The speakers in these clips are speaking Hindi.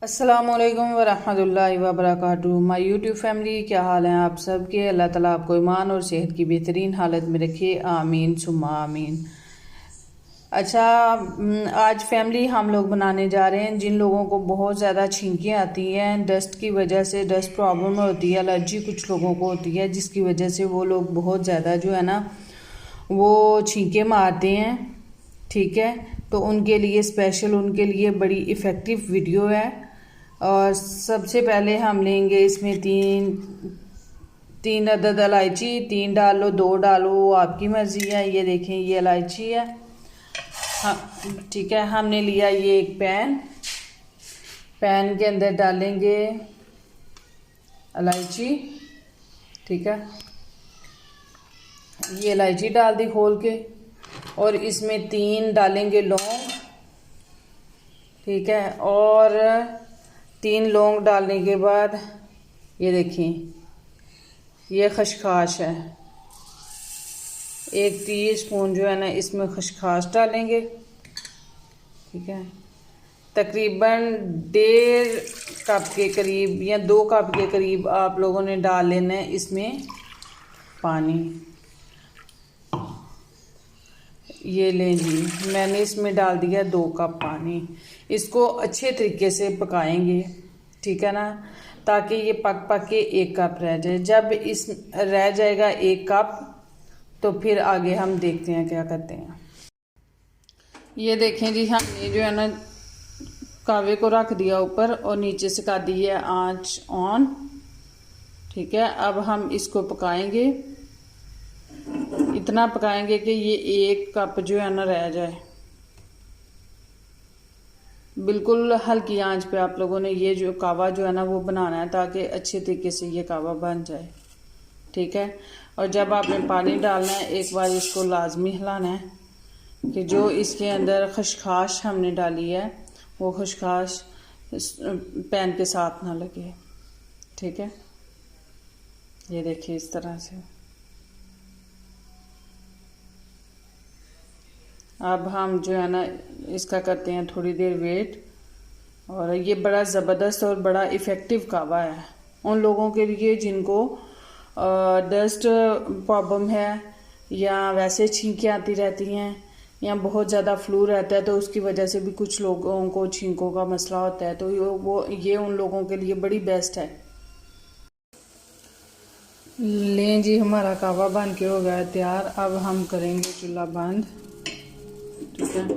अस्सलामुअलैकुम वरहमतुल्लाहि वबरकातुहू। माय यूट्यूब फैमिली, क्या हाल है आप सब के। अल्लाह ताला आपको ईमान और सेहत की बेहतरीन हालत में रखे, आमीन सुम्मा आमीन। अच्छा, आज फैमिली हम लोग बनाने जा रहे हैं जिन लोगों को बहुत ज़्यादा छींकें आती हैं डस्ट की वजह से, डस्ट प्रॉब्लम होती है, एलर्जी कुछ लोगों को होती है, जिसकी वजह से वो लोग बहुत ज़्यादा जो है ना वो छींकें मारते हैं। ठीक है, तो उनके लिए स्पेशल, उनके लिए बड़ी इफ़ेक्टिव वीडियो है। और सबसे पहले हम लेंगे इसमें तीन अदद इलायची। 3 डालो, 2 डालो, वो आपकी मर्ज़ी है। ये देखें, ये इलायची है। हाँ, ठीक है। हमने लिया ये एक पैन के अंदर डालेंगे इलायची। ठीक है, ये इलायची डाल दी खोल के, और इसमें 3 डालेंगे लौंग। ठीक है, और 3 लौंग डालने के बाद ये देखिए, ये खसखस है। 1 टीस्पून जो है ना इसमें खसखस डालेंगे। ठीक है, तकरीबन 1.5 कप के करीब या 2 कप के करीब आप लोगों ने डाल लेना है इसमें पानी। ये लें जी, मैंने इसमें डाल दिया 2 कप पानी। इसको अच्छे तरीके से पकाएंगे, ठीक है ना, ताकि ये पक पक के 1 कप रह जाए। जब इस रह जाएगा 1 कप, तो फिर आगे हम देखते हैं क्या करते हैं। ये देखें जी, हमने जो है ना कावे को रख दिया ऊपर और नीचे से कर दी है आंच ऑन। ठीक है, अब हम इसको पकाएंगे, इतना पकाएंगे कि ये 1 कप जो है ना रह जाए। बिल्कुल हल्की आंच पे आप लोगों ने ये जो कावा जो है ना वो बनाना है, ताकि अच्छे तरीके से ये कावा बन जाए। ठीक है, और जब आपने पानी डालना है, एक बार इसको लाजमी हिलाना है कि जो इसके अंदर खसखस हमने डाली है वो खसखस पैन के साथ ना लगे। ठीक है, ये देखिए इस तरह से। अब हम जो है ना इसका करते हैं थोड़ी देर वेट। और ये बड़ा ज़बरदस्त और बड़ा इफ़ेक्टिव कावा है उन लोगों के लिए जिनको डस्ट प्रॉब्लम है, या वैसे छींकें आती रहती हैं, या बहुत ज़्यादा फ्लू रहता है, तो उसकी वजह से भी कुछ लोगों को छींकों का मसला होता है। तो ये उन लोगों के लिए बड़ी बेस्ट है। लें जी, हमारा कावा बन के हो गया तैयार। अब हम करेंगे चूल्हा बंद। ठीक है, और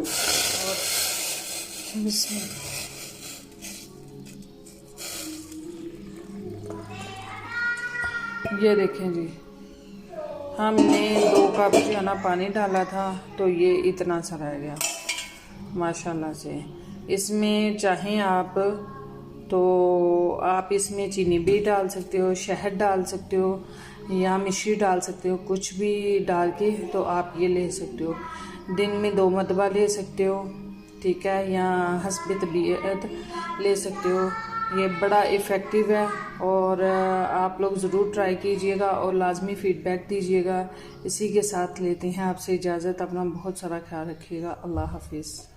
ये देखें जी, हमने 2 कप जो है ना पानी डाला था, तो ये इतना सा रह गया माशाल्लाह से। इसमें चाहें आप तो आप इसमें चीनी भी डाल सकते हो, शहद डाल सकते हो, या मिश्री डाल सकते हो। कुछ भी डाल के तो आप ये ले सकते हो। दिन में 2 मरतबा ले सकते हो। ठीक है, या हस्ब तबीयत ले सकते हो। ये बड़ा इफ़ेक्टिव है, और आप लोग ज़रूर ट्राई कीजिएगा और लाजमी फ़ीडबैक दीजिएगा। इसी के साथ लेते हैं आपसे इजाज़त। अपना बहुत सारा ख्याल रखिएगा। अल्लाह हाफिज़।